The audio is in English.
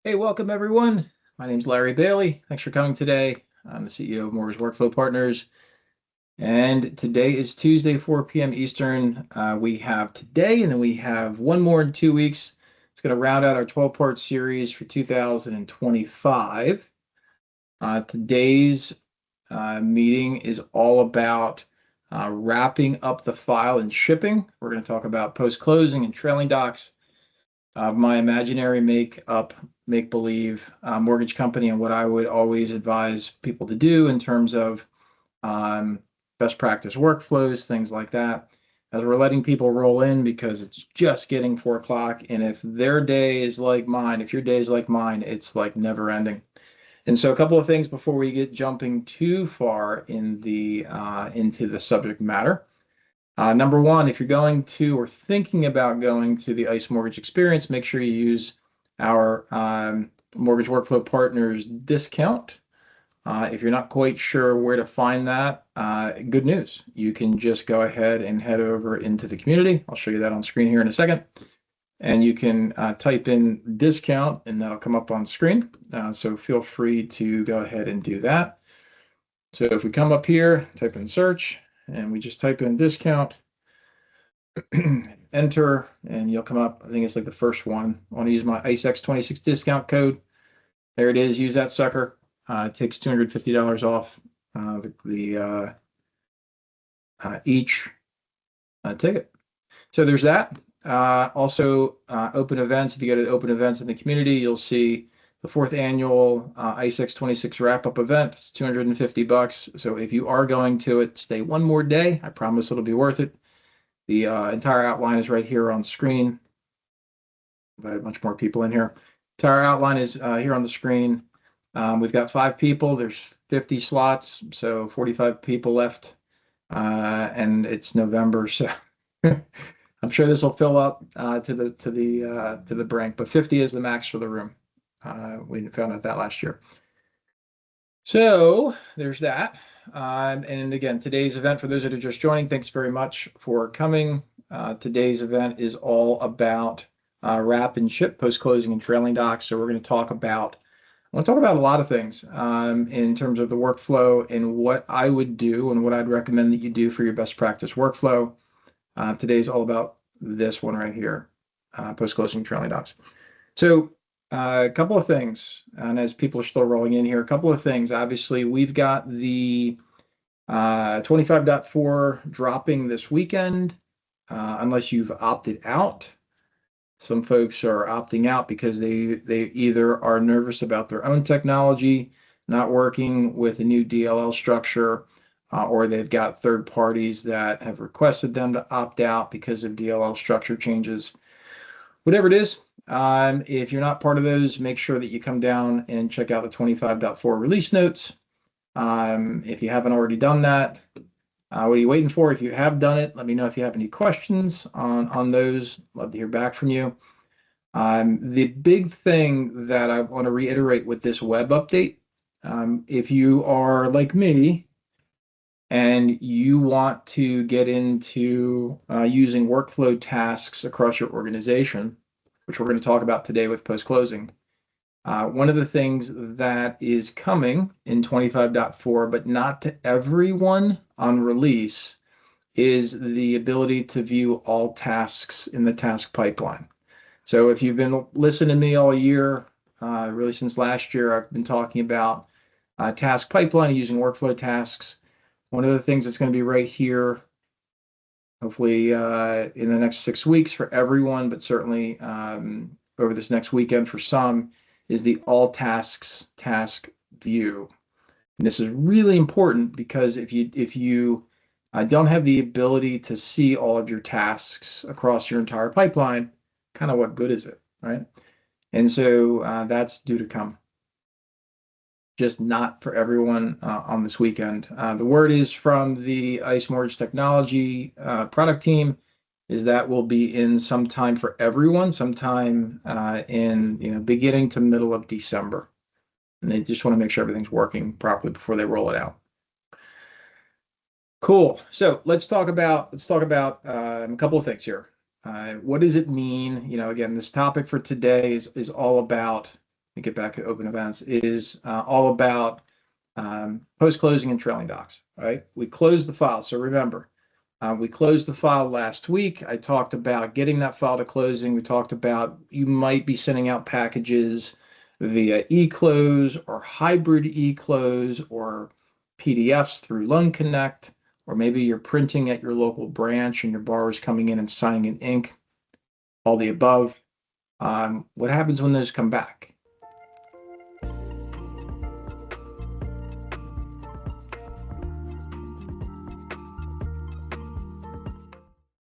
Hey, welcome everyone. My name's Larry Bailey. Thanks for coming today. I'm the CEO of Mortgage Workflow Partners, and today is Tuesday, 4 p.m. Eastern. We have today, and then we have one more in 2 weeks. It's going to round out our 12-part series for 2025. Today's meeting is all about wrapping up the file and shipping. We're going to talk about post-closing and trailing docs, my imaginary make-believe mortgage company, and what I would always advise people to do in terms of best practice workflows, things like that. As we're letting people roll in because it's just getting 4 o'clock, and if their day is like mine, if your day is like mine, it's like never ending. And so a couple of things before we get jumping too far in the into the subject matter. Number one, if you're going to or thinking about going to the ICE Mortgage Experience, make sure you use our Mortgage Workflow Partners discount. If you're not quite sure where to find that, good news. You can just go ahead and head over into the community. I'll show you that on screen here in a second. And you can type in discount and that'll come up on screen. So feel free to go ahead and do that. So if we come up here, type in search, and we just type in discount, enter, and you'll come up. I think it's like the first one. I want to use my ICEX26 discount code. There it is. Use that sucker. It takes $250 off each ticket. So there's that. Also, open events. If you go to the open events in the community, you'll see the 4th annual ICEX26 wrap-up event. It's $250. So if you are going to it, stay one more day. I promise it'll be worth it. The entire outline is right here on screen. I have a bunch more people in here. Entire outline is here on the screen. We've got 5 people. There's 50 slots, so 45 people left, and it's November, so I'm sure this will fill up to the brink. But 50 is the max for the room. We found out that last year. So there's that. And again, today's event, for those that are just joining, thanks very much for coming. Today's event is all about wrap and ship, post-closing and trailing docs. So we're going to talk about, I want to talk about a lot of things in terms of the workflow and what I would do and what I'd recommend that you do for your best practice workflow. Today's all about this one right here, post-closing trailing docs. So a couple of things, and as people are still rolling in here, a couple of things. Obviously, we've got the 25.4 dropping this weekend, unless you've opted out. Some folks are opting out because they either are nervous about their own technology not working with a new DLL structure, or they've got third parties that have requested them to opt out because of DLL structure changes. Whatever it is, if you're not part of those, make sure that you come down and check out the 25.4 release notes. If you haven't already done that, what are you waiting for? If you have done it, let me know if you have any questions on those. Love to hear back from you. The big thing that I want to reiterate with this web update, if you are like me and you want to get into using workflow tasks across your organization, which we're going to talk about today with post-closing, one of the things that is coming in 25.4, but not to everyone on release, is the ability to view all tasks in the task pipeline. So if you've been listening to me all year, really since last year, I've been talking about task pipeline using workflow tasks. One of the things that's going to be right here, hopefully in the next 6 weeks for everyone, but certainly over this next weekend for some, is the all tasks task view. And this is really important because if you don't have the ability to see all of your tasks across your entire pipeline, kind of what good is it, right? And so that's due to come. Just not for everyone on this weekend. The word is from the ICE Mortgage Technology product team is that will be in sometime for everyone, sometime in beginning to middle of December. And they just want to make sure everything's working properly before they roll it out. Cool. So let's talk about a couple of things here. What does it mean? Again, this topic for today is all about me get back to open events, is all about post-closing and trailing docs, right? We close the file. So remember, we closed the file last week. I talked about getting that file to closing. We talked about you might be sending out packages via eClose or hybrid eClose or PDFs through Loan Connect, or maybe you're printing at your local branch and your borrower's coming in and signing in ink, all the above. What happens when those come back?